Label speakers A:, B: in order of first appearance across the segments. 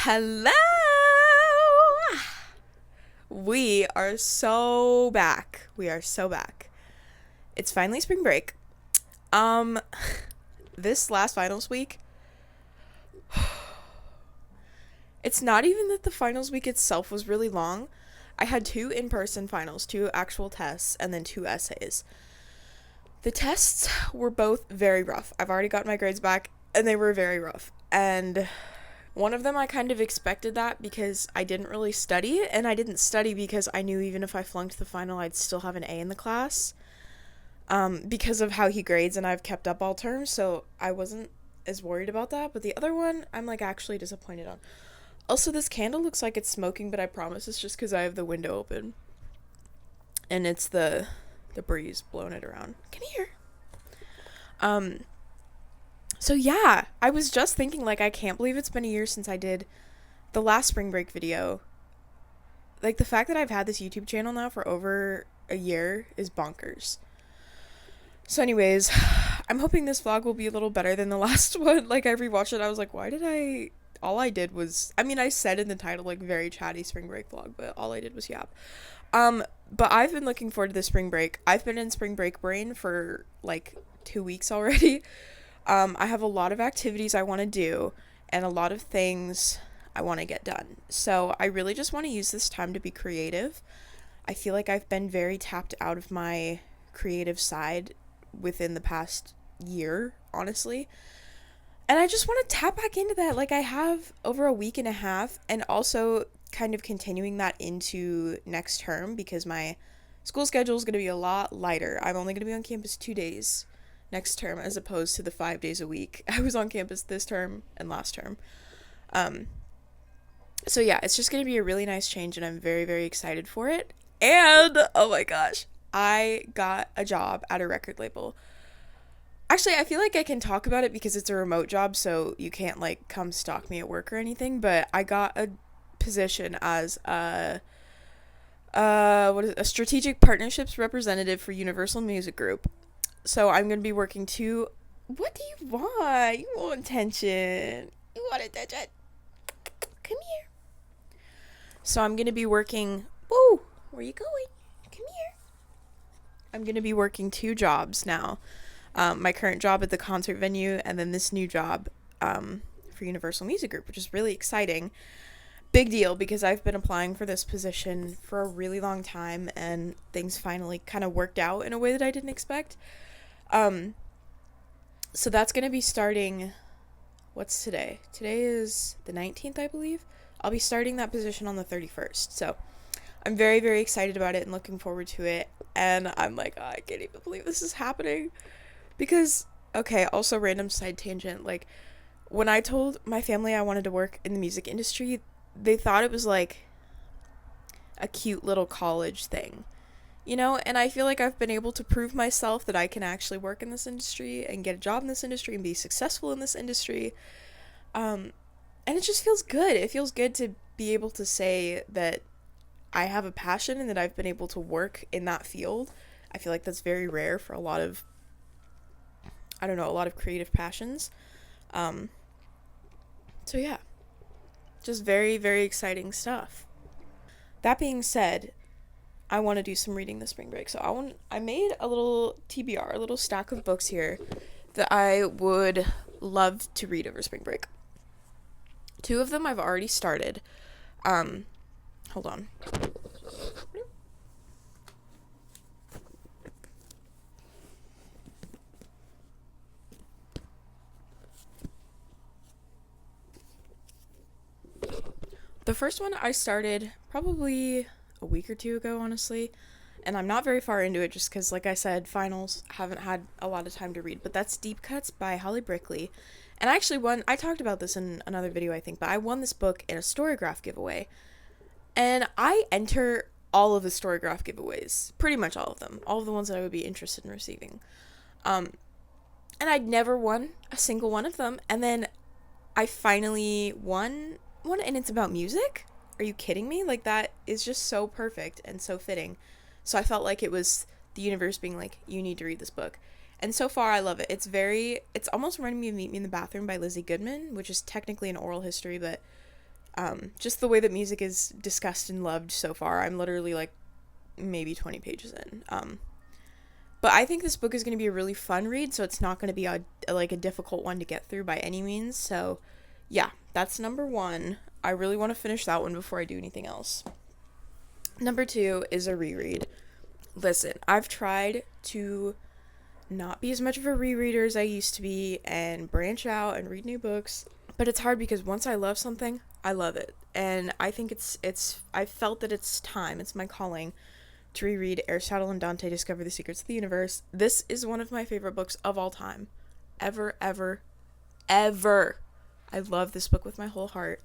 A: Hello! We are so back. We are so back. It's finally spring break. Um, this last finals week, it's not even that the finals week itself was really long. I had two in-person finals, two actual tests, and then two essays. The tests were both very rough. I've already got my grades back, and they were very rough. And one of them I kind of expected that because I didn't really study, and I didn't study because I knew even if I flunked the final, I'd still have an A in the class. Because of how he grades, and I've kept up all terms, so I wasn't as worried about that. But the other one, I'm like actually disappointed on. Also, this candle looks like it's smoking, but I promise it's just because I have the window open, and it's the breeze blowing it around. Come here. Um. So yeah, I was just thinking, like, I can't believe it's been a year since I did the last spring break video. Like, the fact that I've had this YouTube channel now for over a year is bonkers. So anyways, I'm hoping this vlog will be a little better than the last one. Like, I rewatched it, I was like, all I did was, I mean, I said in the title, like, very chatty spring break vlog, but all I did was yap. But I've been looking forward to the spring break. I've been in spring break brain for, like, 2 weeks already. I have a lot of activities I want to do and a lot of things I want to get done. So I really just want to use this time to be creative. I feel like I've been very tapped out of my creative side within the past year, honestly. And I just want to tap back into that. Like, I have over a week and a half, and also kind of continuing that into next term because my school schedule is going to be a lot lighter. I'm only going to be on campus 2 days next term as opposed to the 5 days a week I was on campus this term and last term. So yeah, it's just going to be a really nice change, and I'm very, very excited for it. And oh my gosh, I got a job at a record label. Actually, I feel like I can talk about it because it's a remote job, so you can't like come stalk me at work or anything, but I got a position as a strategic partnerships representative for Universal Music Group. So I'm going to be working to... What do you want? You want attention. You want attention. Come here. So I'm going to be working... Woo! Where are you going? Come here. I'm going to be working two jobs now. My current job at the concert venue, and then this new job for Universal Music Group, which is really exciting. Big deal, because I've been applying for this position for a really long time, and things finally kind of worked out in a way that I didn't expect. So that's going to be starting, what's today? Today is the 19th, I believe. I'll be starting that position on the 31st. So I'm very, very excited about it and looking forward to it. And I'm like, oh, I can't even believe this is happening. Because, okay, also random side tangent. Like, when I told my family I wanted to work in the music industry, they thought it was like a cute little college thing. You know, and I feel like I've been able to prove myself that I can actually work in this industry and get a job in this industry and be successful in this industry. And it just feels good. It feels good to be able to say that I have a passion and that I've been able to work in that field. I feel like that's very rare for a lot of, I don't know, a lot of creative passions. So yeah, just very, very exciting stuff. That being said, I want to do some reading this spring break. So I made a little TBR, a little stack of books here that I would love to read over spring break. Two of them I've already started. Hold on. The first one I started probably a week or two ago, honestly, and I'm not very far into it just because, like I said, finals, haven't had a lot of time to read, but that's Deep Cuts by Holly Brickley. And I actually I talked about this in another video, I think, but I won this book in a Storygraph giveaway, and I enter all of the Storygraph giveaways, pretty much all of them, all of the ones that I would be interested in receiving, and I'd never won a single one of them, and then I finally won one, and it's about music. Are you kidding me? Like, that is just so perfect and so fitting. So I felt like it was the universe being like, you need to read this book. And so far, I love it. It's almost reminding me of Meet Me in the Bathroom by Lizzie Goodman, which is technically an oral history, but Just the way that music is discussed and loved so far. I'm literally like maybe 20 pages in. But I think this book is going to be a really fun read, so it's not going to be a difficult one to get through by any means. So, yeah, that's number 1. I really want to finish that one before I do anything else. Number 2 is a reread. Listen, I've tried to not be as much of a rereader as I used to be and branch out and read new books, but it's hard because once I love something, I love it. And I think I felt that it's time, it's my calling to reread Aristotle and Dante Discover the Secrets of the Universe. This is one of my favorite books of all time. Ever, ever, ever. I love this book with my whole heart.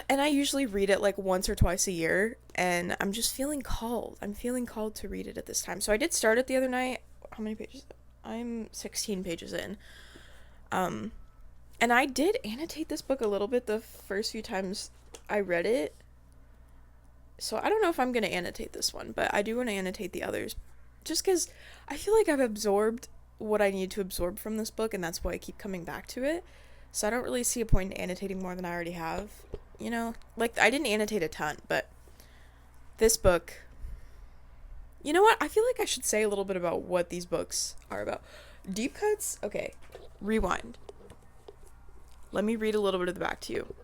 A: And I usually read it like once or twice a year, and I'm just feeling called. I'm feeling called to read it at this time. So I did start it the other night. How many pages? I'm 16 pages in. And I did annotate this book a little bit the first few times I read it. So I don't know if I'm going to annotate this one, but I do want to annotate the others. Just because I feel like I've absorbed what I need to absorb from this book, and that's why I keep coming back to it. So I don't really see a point in annotating more than I already have. You know? Like, I didn't annotate a ton, but this book... You know what? I feel like I should say a little bit about what these books are about. Deep Cuts? Okay. Rewind. Let me read a little bit of the back to you.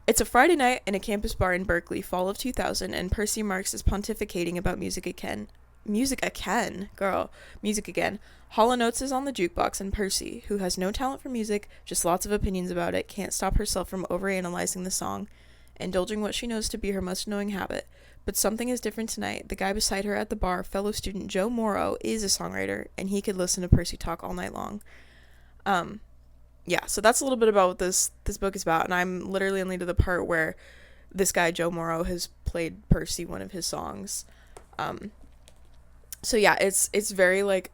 A: It's a Friday night in a campus bar in Berkeley, fall of 2000, and Percy Marks is pontificating about music again. Music again? Girl. Music again. Hall & Oates is on the jukebox, and Percy, who has no talent for music, just lots of opinions about it, can't stop herself from overanalyzing the song, indulging what she knows to be her most annoying habit. But something is different tonight. The guy beside her at the bar, fellow student Joe Morrow, is a songwriter, and he could listen to Percy talk all night long. Yeah, so that's a little bit about what this book is about, and I'm literally only to the part where this guy, Joe Morrow, has played Percy one of his songs. So yeah, it's very, like,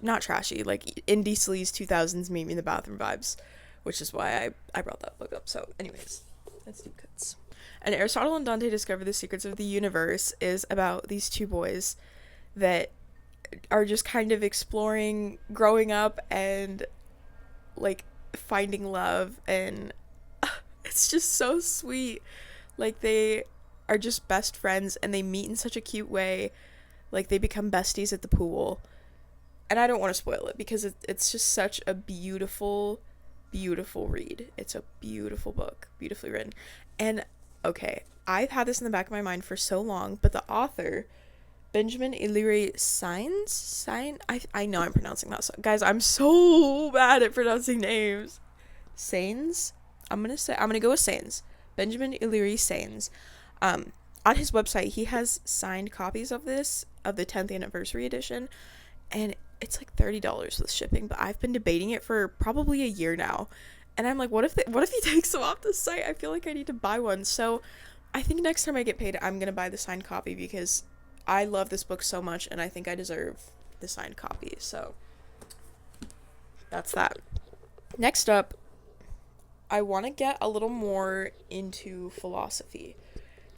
A: not trashy, like, indie sleaze 2000s Meet Me in the Bathroom vibes, which is why I brought that book up. So anyways, that's Deep Cuts. And Aristotle and Dante Discover the Secrets of the Universe is about these two boys that are just kind of exploring growing up and, like, finding love, and it's just so sweet. Like, they are just best friends, and they meet in such a cute way. Like, they become besties at the pool. And I don't want to spoil it, because it's just such a beautiful, beautiful read. It's a beautiful book, beautifully written. And okay, I've had this in the back of my mind for so long, but the author, Benjamin Illyri Sainz? I know I'm pronouncing that. Guys, I'm so bad at pronouncing names. Sainz? I'm gonna go with Sainz. Benjamin Illyri Sainz. On his website, he has signed copies of this, of the 10th anniversary edition, and it's like $30 with shipping, but I've been debating it for probably a year now. And I'm like, what if he takes them off the site? I feel like I need to buy one. So I think next time I get paid, I'm going to buy the signed copy, because I love this book so much, and I think I deserve the signed copy. So that's that. Next up, I want to get a little more into philosophy.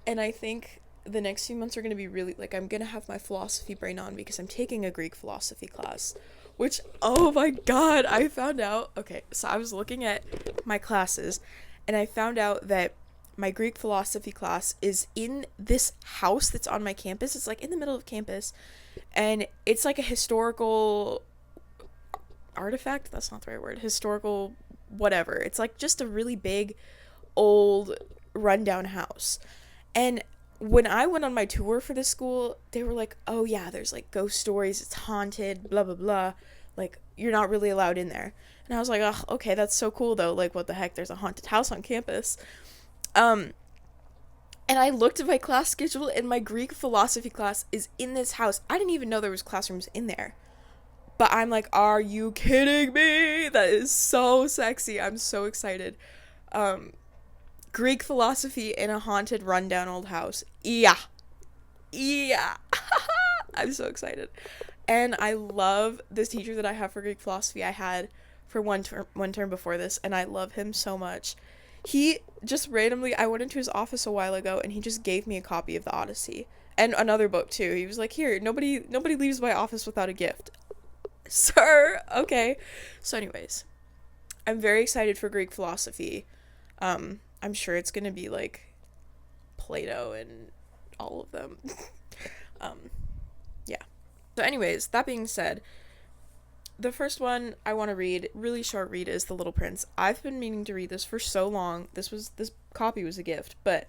A: And I think the next few months are going to be really, like, I'm going to have my philosophy brain on, because I'm taking a Greek philosophy class. Which, oh my god, I found out. Okay, so I was looking at my classes, and I found out that my Greek philosophy class is in this house that's on my campus. It's like in the middle of campus, and it's like a historical artifact. That's not the right word. Historical whatever. It's like just a really big, old, rundown house. And when I went on my tour for this school, they were like, oh yeah, there's like ghost stories, it's haunted, blah, blah, blah. Like, you're not really allowed in there. And I was like, oh, okay, that's so cool though. Like, what the heck? There's a haunted house on campus. And I looked at my class schedule, and my Greek philosophy class is in this house. I didn't even know there was classrooms in there. But I'm like, are you kidding me? That is so sexy. I'm so excited. Greek philosophy in a haunted, rundown old house. Yeah. I'm so excited. And I love this teacher that I have for Greek philosophy. I had for one term before this, and I love him so much. He just randomly, I went into his office a while ago, and he just gave me a copy of the Odyssey. And another book, too. He was like, here, nobody leaves my office without a gift. Sir, okay. So anyways, I'm very excited for Greek philosophy. I'm sure it's gonna be like Plato and all of them. um, yeah. So, anyways, that being said, the first one I want to read, really short read, is The Little Prince. I've been meaning to read this for so long. This copy was a gift, but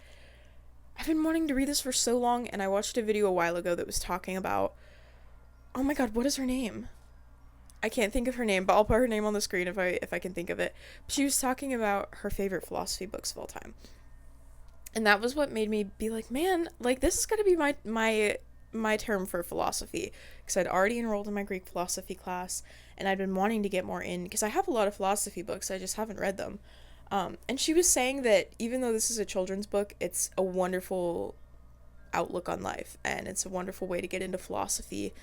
A: I've been wanting to read this for so long, and I watched a video a while ago that was talking about, oh my god, what is her name? I can't think of her name, but I'll put her name on the screen if I can think of it. She was talking about her favorite philosophy books of all time. And that was what made me be like, man, like this is going to be my term for philosophy, because I'd already enrolled in my Greek philosophy class, and I'd been wanting to get more in because I have a lot of philosophy books, I just haven't read them. And she was saying that even though this is a children's book, it's a wonderful outlook on life, and it's a wonderful way to get into philosophy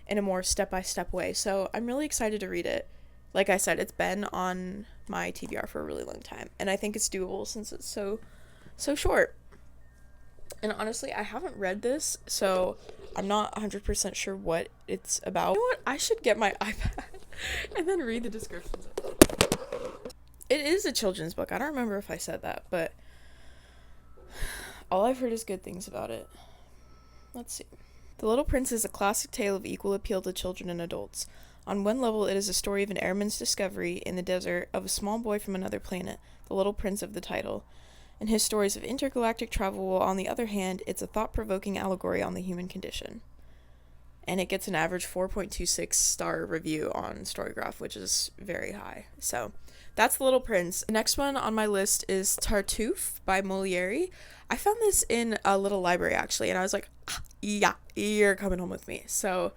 A: in a more step-by-step way. So I'm really excited to read it. Like I said, it's been on my TBR for a really long time, and I think it's doable since it's so short. And honestly, I haven't read this, so I'm not 100% sure what it's about. You know what? I should get my iPad and then read the descriptions of it. It is a children's book. I don't remember if I said that, but all I've heard is good things about it. Let's see. The Little Prince is a classic tale of equal appeal to children and adults. On one level, it is a story of an airman's discovery in the desert of a small boy from another planet, the Little Prince of the title, and his stories of intergalactic travel, while on the other hand, it's a thought-provoking allegory on the human condition. And it gets an average 4.26 star review on Storygraph, which is very high. So, that's The Little Prince. The next one on my list is Tartuffe by Molière. I found this in a little library, actually, and I was like, yeah, you're coming home with me. So,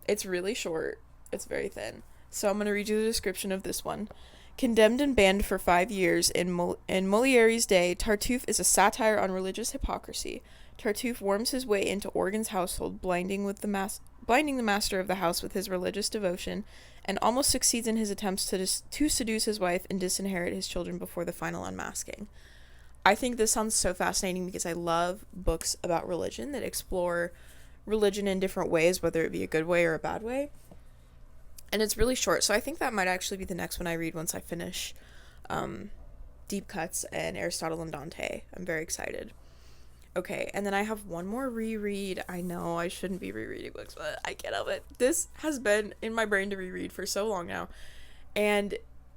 A: it's really short. It's very thin. So I'm going to read you the description of this one. Condemned and banned for 5 years in Molière's day, Tartuffe is a satire on religious hypocrisy. Tartuffe worms his way into Organ's household, blinding the master of the house with his religious devotion, and almost succeeds in his attempts to seduce his wife and disinherit his children before the final unmasking. I think this sounds so fascinating because I love books about religion that explore religion in different ways, whether it be a good way or a bad way. And it's really short, so I think that might actually be the next one I read once I finish Deep Cuts and Aristotle and Dante. I'm very excited. Okay, and then I have one more reread. I know I shouldn't be rereading books, but I can't help it. This has been in my brain to reread for so long now. And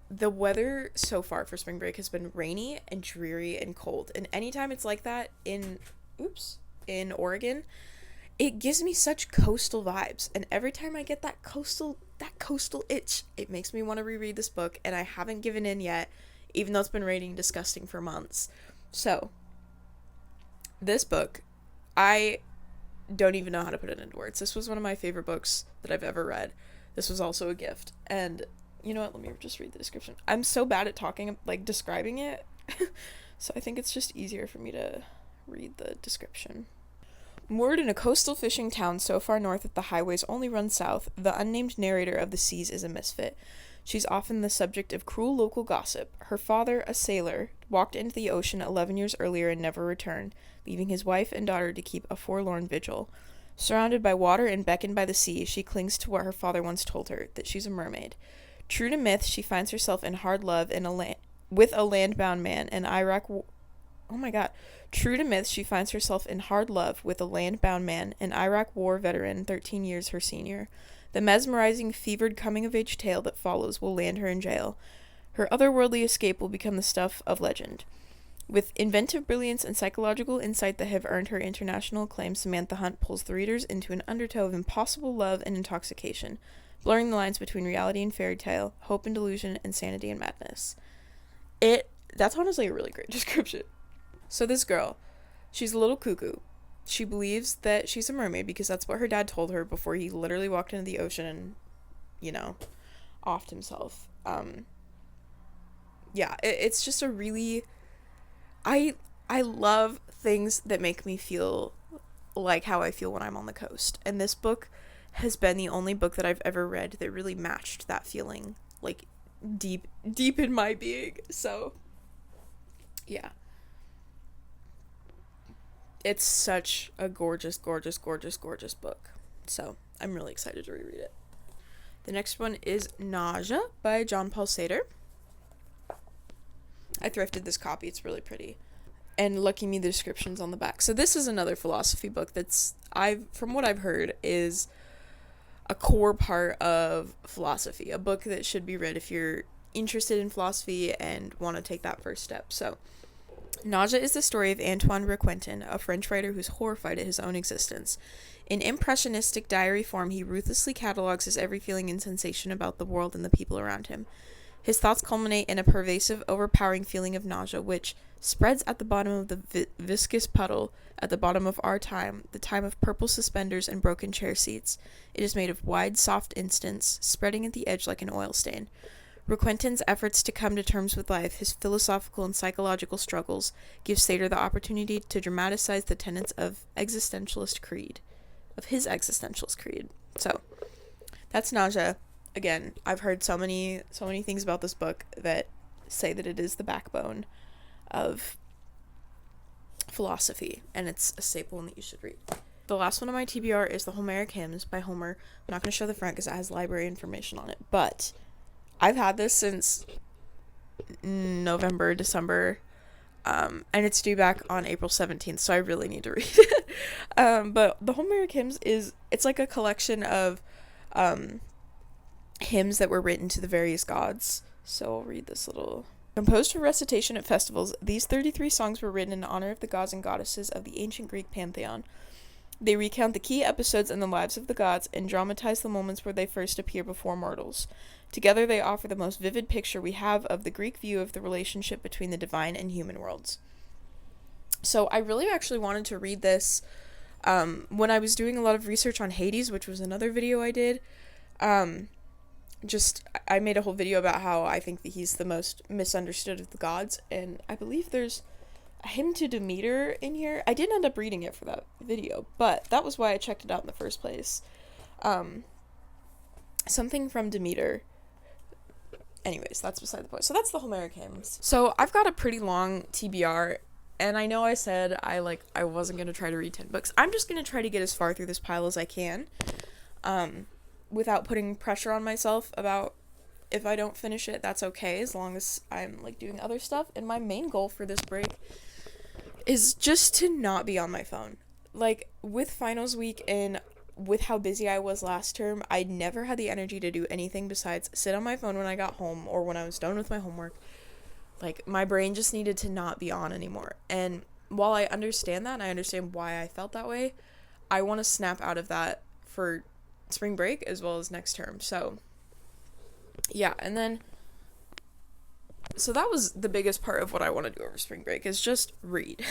A: the weather so far for spring break has been rainy and dreary and cold. And anytime it's like that in Oregon, it gives me such coastal vibes. And every time I get that coastal itch, it makes me want to reread this book, and I haven't given in yet, even though it's been raining disgusting for months. So, this book, I don't even know how to put it into words. This was one of my favorite books that I've ever read. This was also a gift. And you know what? Let me just read the description. I'm so bad at talking, like, describing it. So I think it's just easier for me to read the description. Moored in a coastal fishing town so far north that the highways only run south, the unnamed narrator of the seas is a misfit. She's often the subject of cruel local gossip. Her father, a sailor, walked into the ocean 11 years earlier and never returned, leaving his wife and daughter to keep a forlorn vigil. Surrounded by water and beckoned by the sea, she clings to what her father once told her, that she's a mermaid. True to myth, she finds herself in hard love with a land-bound man, True to myth, she finds herself in hard love with a land-bound man, an Iraq war veteran 13 years her senior. The mesmerizing, fevered coming-of-age tale that follows will land her in jail. Her otherworldly escape will become the stuff of legend. With inventive brilliance and psychological insight that have earned her international acclaim, Samantha Hunt pulls the readers into an undertow of impossible love and intoxication, blurring the lines between reality and fairy tale, hope and delusion, and sanity and madness. That's honestly a really great description. So this girl, she's a little cuckoo. She believes that she's a mermaid because that's what her dad told her before he literally walked into the ocean and, offed himself. It's just a really... I love things that make me feel like how I feel when I'm on the coast. And this book has been the only book that I've ever read that really matched that feeling, like, deep in my being. So, yeah. It's such a gorgeous, gorgeous, gorgeous, gorgeous book. So, I'm really excited to reread it. The next one is Nausea by John Paul Sartre. I thrifted this copy. It's really pretty. And lucky me, the description's on the back. So this is another philosophy book that's, from what I've heard, is a core part of philosophy. A book that should be read if you're interested in philosophy and want to take that first step. So, Nausea is the story of Antoine Requentin, a French writer who's horrified at his own existence. In impressionistic diary form, he ruthlessly catalogs his every feeling and sensation about the world and the people around him. His thoughts culminate in a pervasive, overpowering feeling of nausea, which spreads at the bottom of the viscous puddle, at the bottom of our time, the time of purple suspenders and broken chair seats. It is made of wide, soft instants, spreading at the edge like an oil stain. Requentin's efforts to come to terms with life, his philosophical and psychological struggles, give Sater the opportunity to dramatize the tenets of his existentialist creed. So, that's Nausea. Again, I've heard so many things about this book that say that it is the backbone of philosophy, and it's a staple one that you should read. The last one on my TBR is The Homeric Hymns by Homer. I'm not going to show the front because it has library information on it, but I've had this since November, December, and it's due back on April 17th, so I really need to read it. But The Homeric Hymns it's like a collection of hymns that were written to the various gods. So I'll read this little. Composed for recitation at festivals, these 33 songs were written in honor of the gods and goddesses of the ancient Greek pantheon. They recount the key episodes in the lives of the gods and dramatize the moments where they first appear before mortals. Together, they offer the most vivid picture we have of the Greek view of the relationship between the divine and human worlds. So I really actually wanted to read this when I was doing a lot of research on Hades, which was another video I did. I made a whole video about how I think that he's the most misunderstood of the gods, and I believe there's a hymn to Demeter in here. I didn't end up reading it for that video, but that was why I checked it out in the first place. Something from Demeter. Anyways, that's beside the point. So that's the Homeric Hymns. So I've got a pretty long TBR, and I know I said I wasn't going to try to read 10 books. I'm just going to try to get as far through this pile as I can. Without putting pressure on myself about if I don't finish it, that's okay, as long as I'm, doing other stuff. And my main goal for this break is just to not be on my phone. With finals week and with how busy I was last term, I never had the energy to do anything besides sit on my phone when I got home or when I was done with my homework. My brain just needed to not be on anymore. And while I understand that, and I understand why I felt that way, I want to snap out of that for spring break as well as next term. So yeah, and then so that was the biggest part of what I want to do over spring break, is just read.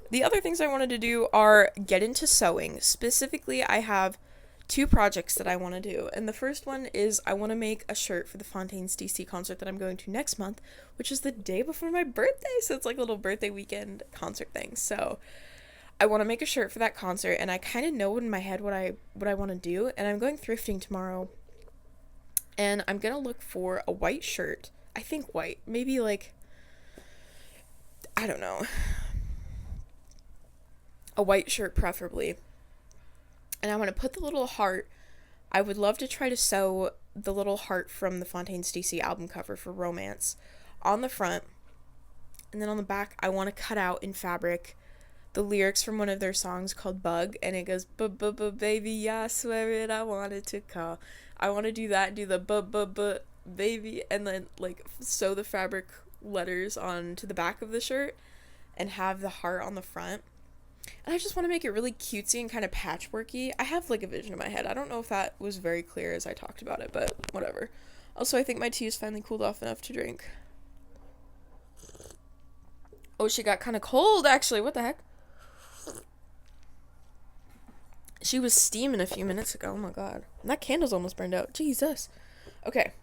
A: The other things I wanted to do are get into sewing. Specifically, I have 2 projects that I want to do, and the first one is I want to make a shirt for the Fontaines DC concert that I'm going to next month, which is the day before my birthday, so it's like a little birthday weekend concert thing. So I want to make a shirt for that concert, and I kind of know in my head what I want to do, and I'm going thrifting tomorrow, and I'm going to look for a white shirt. I think white. Maybe I don't know. A white shirt preferably. And I want to put the little heart. I would love to try to sew the little heart from the Fontaines DC album cover for Romance on the front, and then on the back I want to cut out in fabric the lyrics from one of their songs called Bug, and it goes, baby, I swear it, I wanted to call. I want to do that, do the baby, and then sew the fabric letters onto the back of the shirt and have the heart on the front. And I just want to make it really cutesy and kind of patchworky. I have a vision in my head. I don't know if that was very clear as I talked about it, but whatever. Also, I think my tea is finally cooled off enough to drink. Oh, she got kind of cold, actually. What the heck? She was steaming a few minutes ago. Oh my god. And that candle's almost burned out. Jesus. Okay.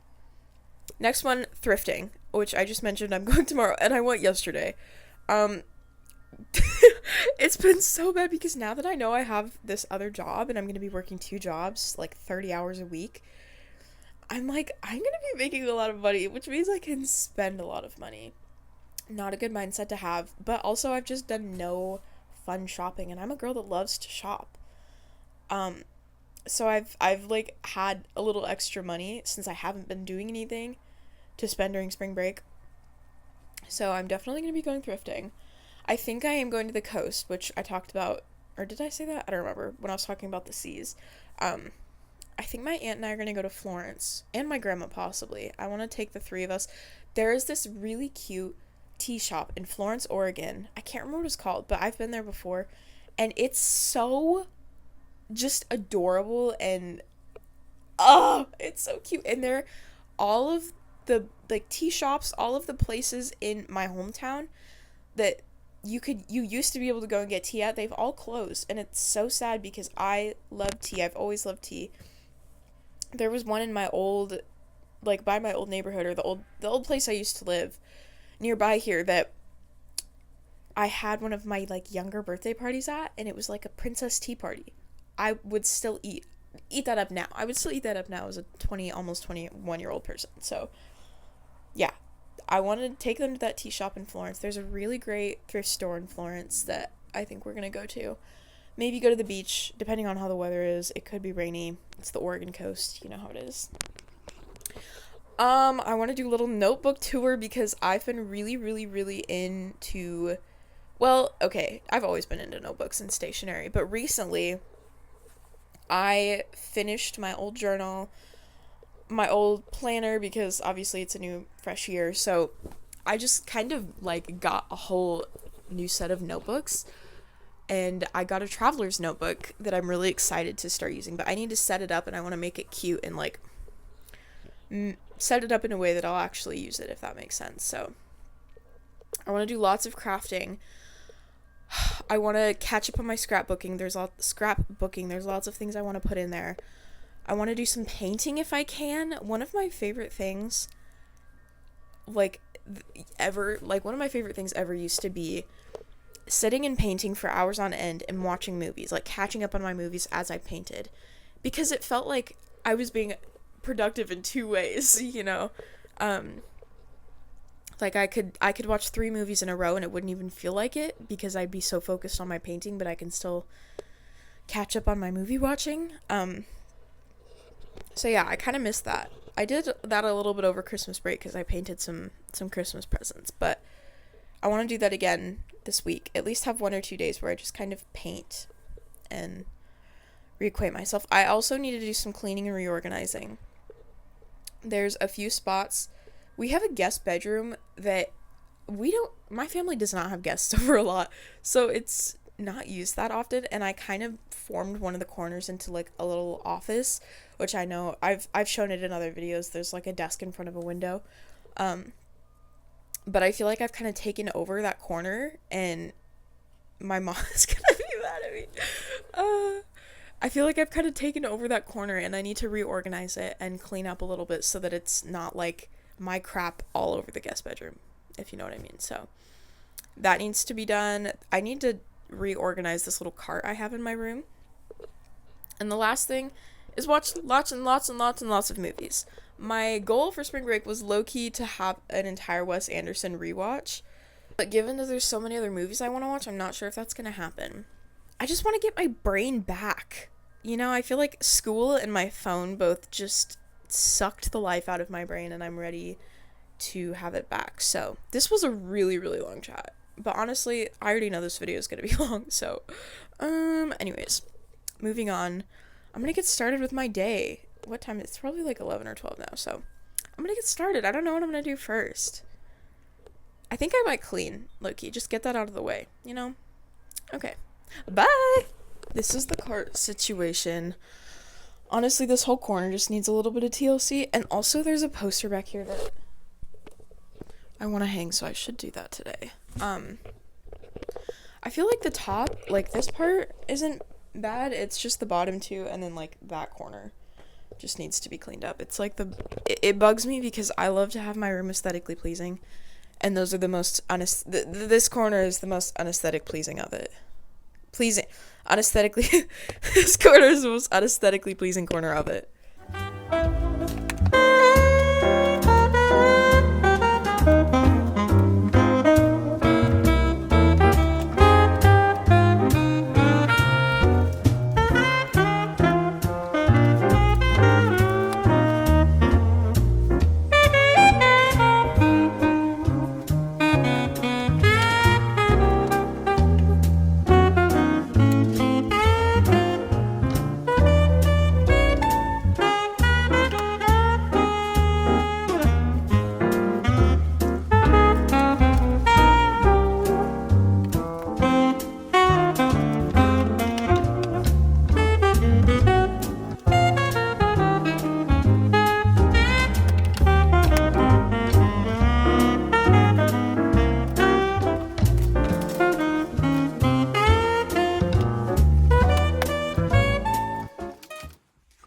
A: Next one, thrifting, which I just mentioned I'm going tomorrow, and I went yesterday. It's been so bad because now that I know I have this other job and I'm going to be working 2 jobs, 30 hours a week, I'm going to be making a lot of money, which means I can spend a lot of money. Not a good mindset to have, but also I've just done no fun shopping, and I'm a girl that loves to shop. So I've had a little extra money since I haven't been doing anything to spend during spring break. So I'm definitely going to be going thrifting. I think I am going to the coast, which I talked about, or did I say that? I don't remember, when I was talking about the seas. Um, I think my aunt and I are going to go to Florence, and my grandma possibly. I want to take the three of us. There is this really cute tea shop in Florence, Oregon. I can't remember what it's called, but I've been there before, and it's so just adorable, and oh, it's so cute. And they're all of the like tea shops, all of the places in my hometown that you used to be able to go and get tea at, they've all closed, and it's so sad because I love tea. I've always loved tea. There was one in my old, like by my old neighborhood, or the old place I used to live nearby here, that I had one of my like younger birthday parties at, and it was like a princess tea party. I would still eat that up now. I would still eat that up now as a 20 almost 21-year-old person. So, yeah. I want to take them to that tea shop in Florence. There's a really great thrift store in Florence that I think we're going to go to. Maybe go to the beach, depending on how the weather is. It could be rainy. It's the Oregon coast. You know how it is. I want to do a little notebook tour because I've been really, really, really into... Well, okay, I've always been into notebooks and stationery, but recently I finished my old journal, my old planner, because obviously it's a new fresh year, so I just kind of like got a whole new set of notebooks, and I got a traveler's notebook that I'm really excited to start using, but I need to set it up, and I want to make it cute and like set it up in a way that I'll actually use it, if that makes sense. So I want to do lots of crafting. I want to catch up on my scrapbooking. There's lots of things I want to put in there. I want to do some painting if I can. One of my favorite things ever used to be sitting and painting for hours on end and watching movies, like catching up on my movies as I painted, because it felt like I was being productive in two ways, you know. Like I could watch 3 movies in a row and it wouldn't even feel like it because I'd be so focused on my painting, but I can still catch up on my movie watching. So yeah, I kind of missed that. I did that a little bit over Christmas break because I painted some Christmas presents, but I want to do that again this week. At least have 1 or 2 days where I just kind of paint and reacquaint myself. I also need to do some cleaning and reorganizing. There's a few spots. We have a guest bedroom that my family does not have guests over a lot, so it's not used that often, and I kind of formed one of the corners into like a little office, which I know I've shown it in other videos. There's like a desk in front of a window, but I feel like I've kind of taken over that corner, and my mom is gonna be mad at me. I feel like I've kind of taken over that corner, and I need to reorganize it and clean up a little bit so that it's not like my crap all over the guest bedroom, if you know what I mean. So that needs to be done. I need to reorganize this little cart I have in my room. And the last thing is watch lots and lots and lots and lots of movies. My goal for spring break was low-key to have an entire Wes Anderson rewatch, but given that there's so many other movies I want to watch, I'm not sure if that's going to happen. I just want to get my brain back. You know, I feel like school and my phone both just sucked the life out of my brain, and I'm ready to have it back. So this was a really, really long chat, but honestly, I already know this video is going to be long. So anyways, moving on. I'm going to get started with my day. What time? It's probably like 11 or 12 now. So I'm going to get started. I don't know what I'm going to do first. I think I might clean, low-key. Just get that out of the way, you know? Okay. Bye! This is the cart situation. Honestly, this whole corner just needs a little bit of TLC. And also, there's a poster back here that I want to hang, so I should do that today. I feel like the top, like this part, isn't bad. It's just the bottom two, and then like that corner just needs to be cleaned up. It's like it bugs me because I love to have my room aesthetically pleasing, and those are the most this corner is the most unaesthetic pleasing of it. Pleasing, unaesthetically, this corner is the most unaesthetically pleasing corner of it.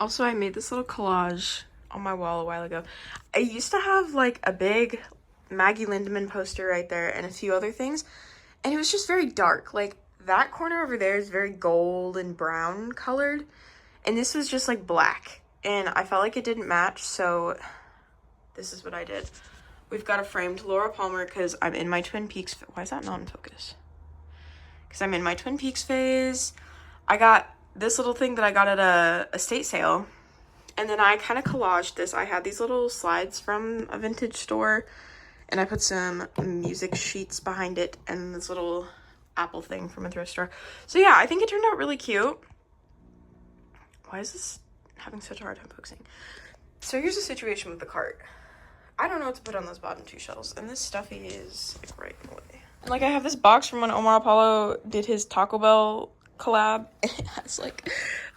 A: Also, I made this little collage on my wall a while ago. I used to have like a big Maggie Lindemann poster right there and a few other things, and it was just very dark. Like that corner over there is very gold and brown colored, and this was just like black, and I felt like it didn't match, so this is what I did. We've got a framed Laura Palmer because I'm in my Twin Peaks. Why is that not in focus? Because I'm in my Twin Peaks phase. I got this little thing that I got at a estate sale, and then I kind of collaged this. I had these little slides from a vintage store, and I put some music sheets behind it and this little apple thing from a thrift store. So yeah, I think it turned out really cute. Why is this having such a hard time focusing? So here's the situation with the cart. I don't know what to put on those bottom two shelves, and this stuffy is like right in the way. And like I have this box from when Omar Apollo did his Taco Bell collab. It has like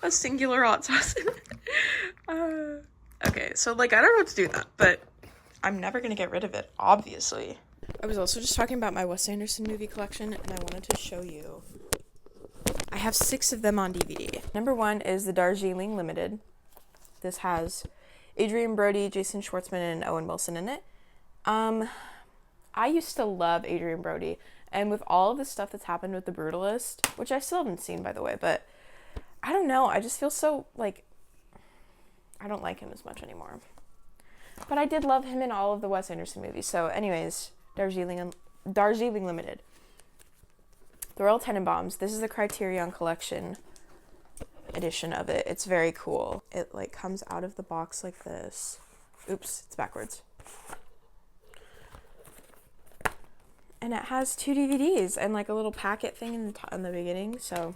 A: a singular hot sauce in it. Okay, so like I don't know what to do with that, but I'm never gonna get rid of it, obviously. I was also just talking about my Wes Anderson movie collection, and I wanted to show you. I have 6 of them on DVD. Number 1 is the Darjeeling Limited. This has Adrian Brody, Jason Schwartzman, and Owen Wilson in it. I used to love Adrian Brody, and with all of the stuff that's happened with The Brutalist, which I still haven't seen, by the way, but I don't know, I just feel so, like, I don't like him as much anymore. But I did love him in all of the Wes Anderson movies. So anyways, Darjeeling Limited. The Royal Tenenbaums. This is the Criterion Collection edition of it. It's very cool. It like comes out of the box like this. Oops, it's backwards. And it has 2 DVDs and like a little packet thing in the beginning. So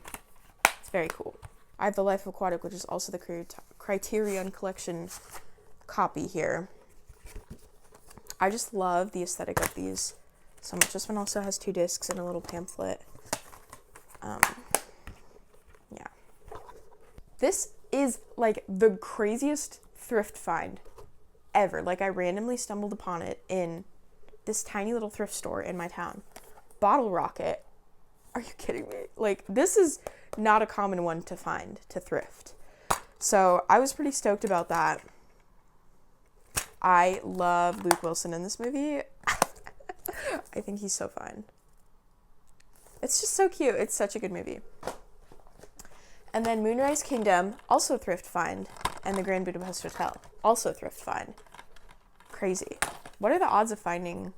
A: it's very cool. I have The Life Aquatic, which is also the Criterion Collection copy here. I just love the aesthetic of these so much. This one also has 2 discs and a little pamphlet. Yeah. This is like the craziest thrift find ever. Like I randomly stumbled upon it in this tiny little thrift store in my town. Bottle Rocket. Are you kidding me? Like this is not a common one to find, to thrift. So I was pretty stoked about that. I love Luke Wilson in this movie. I think he's so fun. It's just so cute. It's such a good movie. And then Moonrise Kingdom, also thrift find. And the Grand Budapest Hotel, also thrift find. Crazy. What are the odds of finding,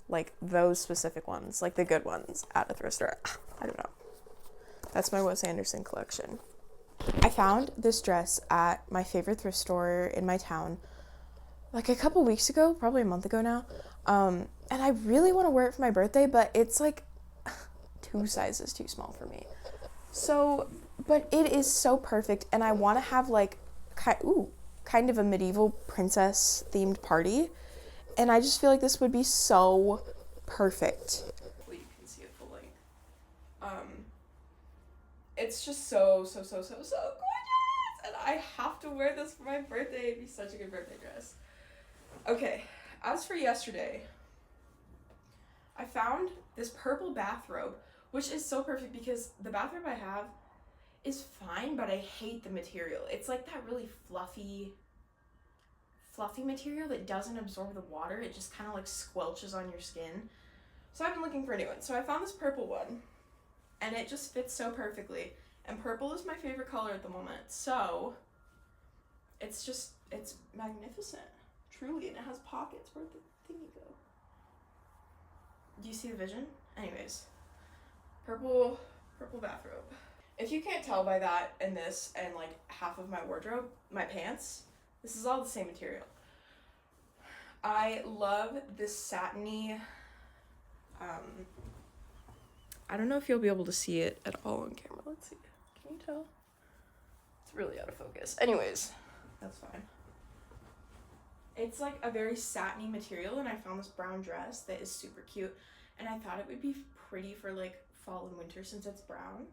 A: like, those specific ones? Like, the good ones at a thrift store? I don't know. That's my Wes Anderson collection. I found this dress at my favorite thrift store in my town like a couple weeks ago, probably a month ago now. And I really want to wear it for my birthday, but it's like 2 sizes too small for me. So, but it is so perfect, and I want to have like kind of a medieval princess themed party, and I just feel like this would be so perfect. You can see it full length. It's just so gorgeous, and I have to wear this for my birthday. It'd be such a good birthday dress. Okay, as for yesterday, I found this purple bathrobe, which is so perfect because the bathrobe I have is fine, but I hate the material. It's like that really fluffy material that doesn't absorb the water. It just kind of like squelches on your skin. So I've been looking for a new one. So I found this purple one, and it just fits so perfectly. And purple is my favorite color at the moment. So it's magnificent, truly. And it has pockets. Where'd the thingy go? Do you see the vision? Anyways, purple bathrobe. If you can't tell by that and this and like half of my wardrobe, my pants, this is all the same material. I love this satiny, I don't know if you'll be able to see it at all on camera. Let's see. Can you tell? It's really out of focus. Anyways, that's fine. It's like a very satiny material, and I found this brown dress that is super cute, and I thought it would be pretty for like fall and winter since it's brown.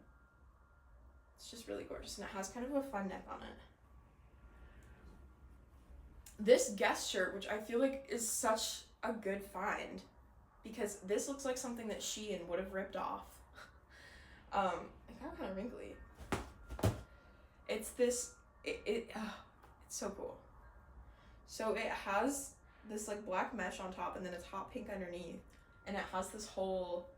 A: It's just really gorgeous, and it has kind of a fun neck on it. This Guess shirt, which I feel like is such a good find, because this looks like something that Shein would have ripped off. It got kind of wrinkly. It's this, It's so cool. So it has this like black mesh on top and then it's hot pink underneath, and it has this whole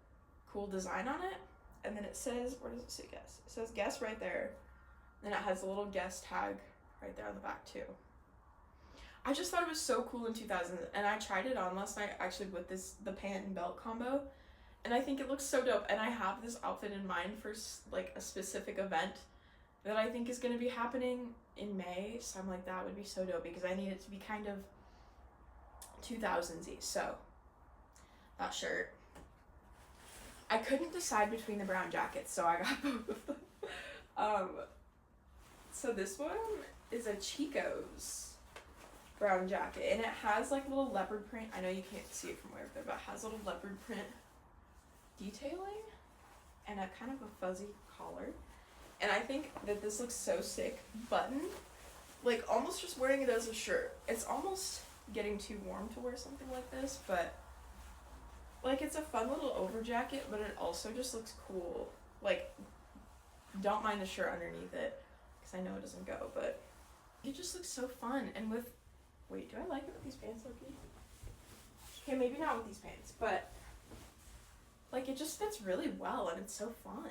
A: cool design on it, and then it says, where does it say guess? It says guess right there, and it has a little guess tag right there on the back too. I just thought it was so cool in 2000, and I tried it on last night actually with the pant and belt combo, and I think it looks so dope. And I have this outfit in mind for like a specific event that I think is going to be happening in May, so I'm like, that would be so dope because I need it to be kind of 2000s-y. So that shirt. I couldn't decide between the brown jackets, so I got both of them. So this one is a Chico's brown jacket, and it has like little leopard print. I know you can't see it from way up there, but it has little leopard print detailing and a kind of a fuzzy collar. And I think that this looks so sick buttoned, like almost just wearing it as a shirt. It's almost getting too warm to wear something like this, but like it's a fun little over jacket, but it also just looks cool. Like, don't mind the shirt underneath it because I know it doesn't go, but it just looks so fun. And with, wait, do I like it with these pants, Loki? Okay, maybe not with these pants, but like it just fits really well and it's so fun.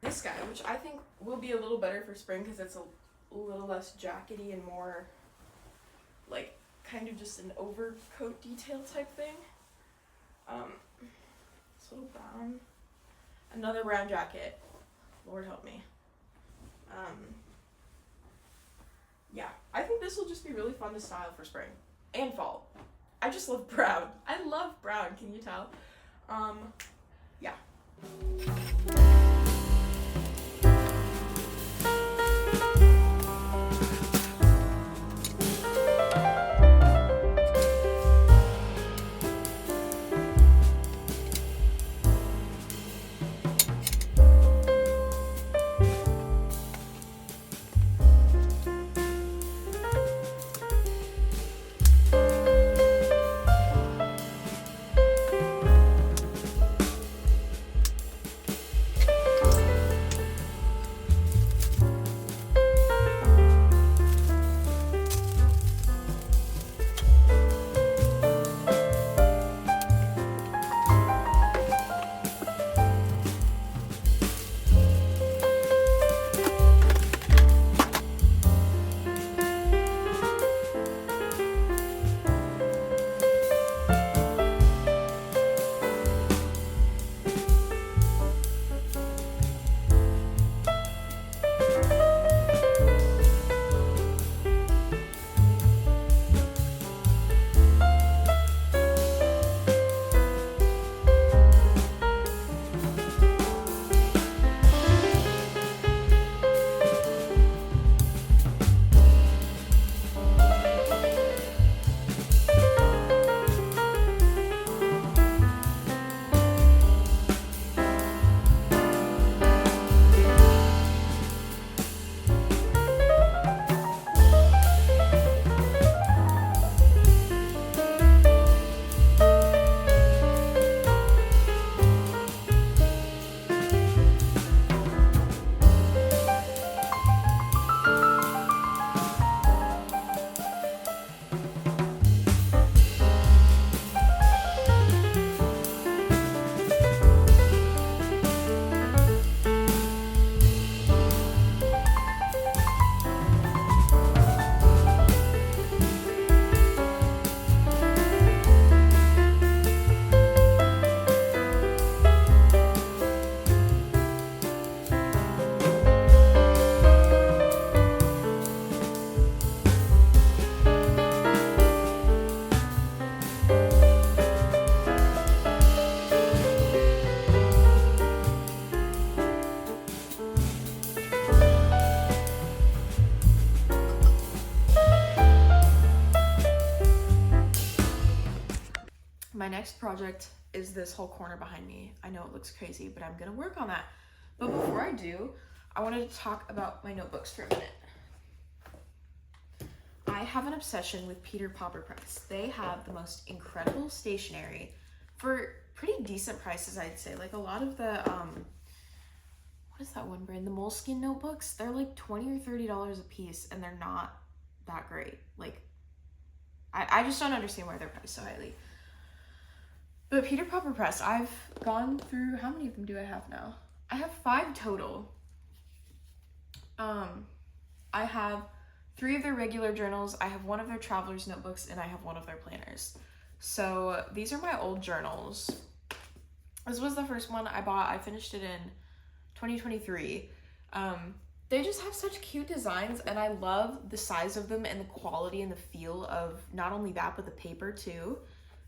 A: This guy, which I think will be a little better for spring because it's a little less jackety and more like kind of just an overcoat detail type thing. This little brown, another brown jacket. Lord help me. Yeah, I think this will just be really fun to style for spring and fall. I just love brown. I love brown, can you tell? Yeah. My next project is this whole corner behind me. I know it looks crazy, but I'm gonna work on that. But before I do, I wanted to talk about my notebooks for a minute. I have an obsession with Peter Popper Press. They have the most incredible stationery for pretty decent prices, I'd say. Like a lot of the, what is that one brand? The Moleskine notebooks, they're like $20 or $30 a piece, and they're not that great. Like, I just don't understand why they're priced so highly. But Peter Proper Press, I've gone through, how many of them do I have now? I have 5 total. I have 3 of their regular journals, I have 1 of their traveler's notebooks, and I have 1 of their planners. So these are my old journals. This was the first one I bought. I finished it in 2023. They just have such cute designs, and I love the size of them and the quality and the feel of not only that, but the paper too.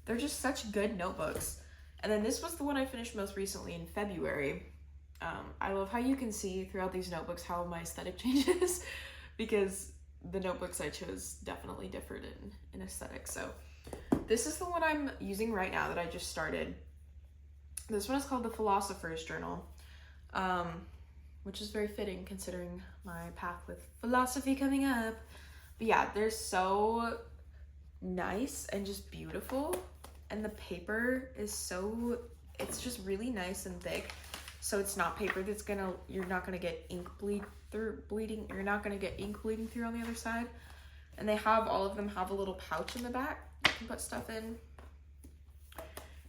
A: They're just such good notebooks. And then this was the one I finished most recently in February. I love how you can see throughout these notebooks how my aesthetic changes because the notebooks I chose definitely differed in aesthetic. So this is the one I'm using right now that I just started. This one is called the Philosopher's Journal, which is very fitting considering my path with philosophy coming up. But yeah, they're so nice and just beautiful. And the paper is so, it's just really nice and thick. So it's not paper that's you're not gonna get ink bleeding through on the other side. And they have, all of them have a little pouch in the back you can put stuff in.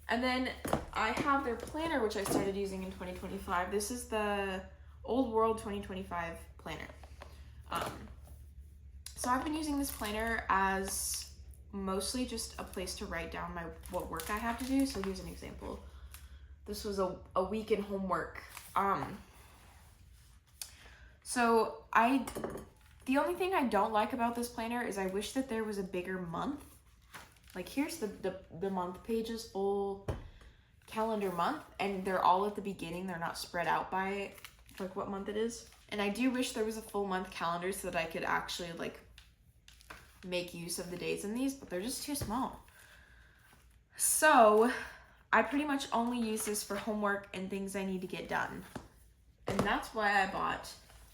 A: And then I have their planner, which I started using in 2025. This is the Old World 2025 planner. So I've been using this planner as mostly just a place to write down what work I have to do. So here's an example. This was a week in homework. So the only thing I don't like about this planner is I wish that there was a bigger month. Like here's the month pages, full calendar month, and they're all at the beginning. They're not spread out by like what month it is. And I do wish there was a full month calendar so that I could actually like make use of the days in these, but they're just too small. So I pretty much only use this for homework and things I need to get done. And that's why I bought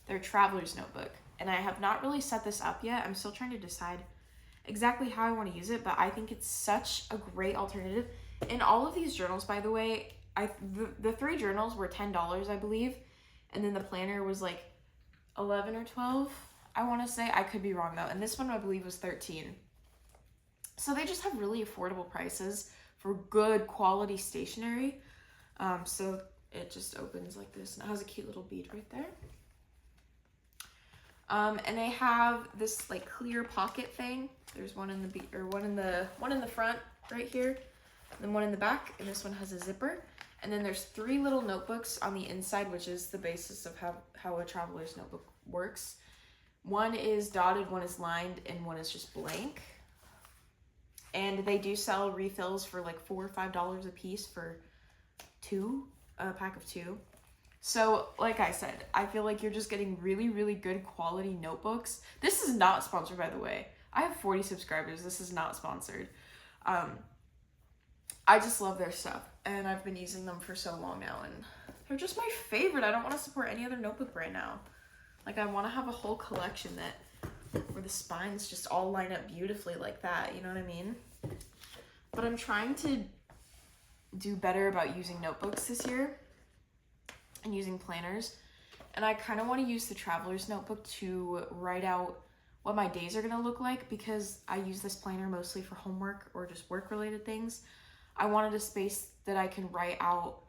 A: their traveler's notebook. And I have not really set this up yet. I'm still trying to decide exactly how I want to use it, but I think it's such a great alternative. And all of these journals, by the way, the 3 journals were $10, I believe. And then the planner was like 11 or 12, I want to say. I could be wrong though. And this one I believe was 13. So they just have really affordable prices for good quality stationery. So it just opens like this and it has a cute little bead right there. And they have this like clear pocket thing. There's one in the front right here, and then one in the back, and this one has a zipper. And then there's 3 little notebooks on the inside, which is the basis of how a traveler's notebook works. One is dotted, one is lined, and one is just blank. And they do sell refills for like $4 or $5 a piece for a pack of 2. So like I said, I feel like you're just getting really, really good quality notebooks. This is not sponsored, by the way. I have 40 subscribers. This is not sponsored. I just love their stuff, and I've been using them for so long now, and they're just my favorite. I don't want to support any other notebook brand now. Like, I want to have a whole collection where the spines just all line up beautifully like that, you know what I mean? But I'm trying to do better about using notebooks this year and using planners, and I kind of want to use the traveler's notebook to write out what my days are going to look like, because I use this planner mostly for homework or just work-related things. I wanted a space that I can write out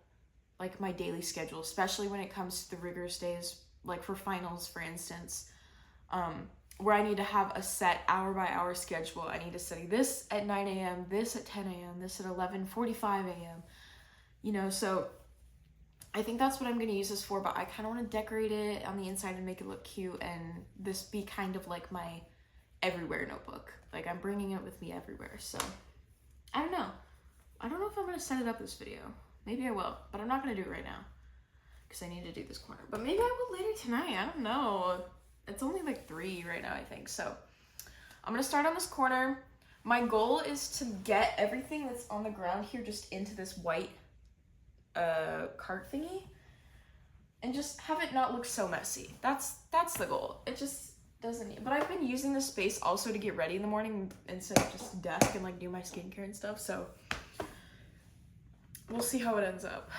A: like my daily schedule, especially when it comes to the rigorous days, like for finals, for instance, where I need to have a set hour by hour schedule. I need to study this at 9 a.m., this at 10 a.m., this at 11:45 a.m., you know, so I think that's what I'm going to use this for, but I kind of want to decorate it on the inside and make it look cute, and this be kind of like my everywhere notebook. Like, I'm bringing it with me everywhere, so I don't know. I don't know if I'm going to set it up this video. Maybe I will, but I'm not going to do it right now because I need to do this corner. But maybe I will later tonight. I don't know. It's only like 3 right now, I think. So I'm going to start on this corner. My goal is to get everything that's on the ground here just into this white cart thingy and just have it not look so messy. That's the goal. It just doesn't need, but I've been using this space also to get ready in the morning instead of just desk and like do my skincare and stuff, so we'll see how it ends up.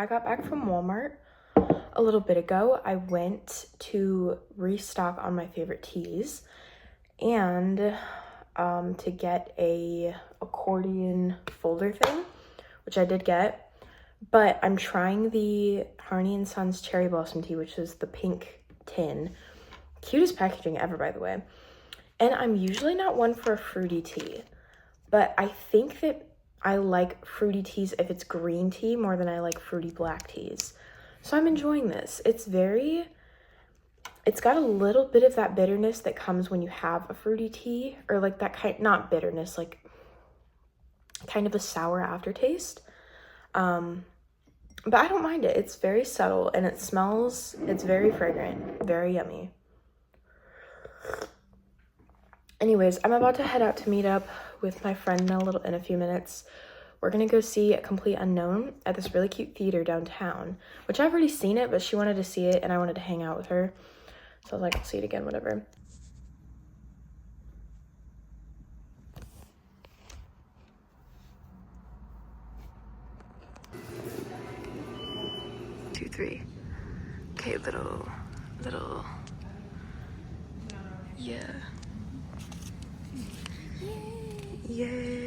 A: I got back from Walmart a little bit ago. I went to restock on my favorite teas and to get a accordion folder thing, which I did get. But I'm trying the Harney & Sons Cherry Blossom Tea, which is the pink tin. Cutest packaging ever, by the way. And I'm usually not one for a fruity tea, but I think that I like fruity teas if it's green tea more than I like fruity black teas. So I'm enjoying this. It's got a little bit of that bitterness that comes when you have a fruity tea, or like that kind, not bitterness, like kind of a sour aftertaste. But I don't mind it. It's very subtle and it's very fragrant, very yummy. Anyways, I'm about to head out to meet up with my friend in a few minutes. We're gonna go see Complete Unknown at this really cute theater downtown, which I've already seen it, but she wanted to see it and I wanted to hang out with her. So I was like, I'll see it again, whatever. Two, three. Okay, little, yeah. Yay.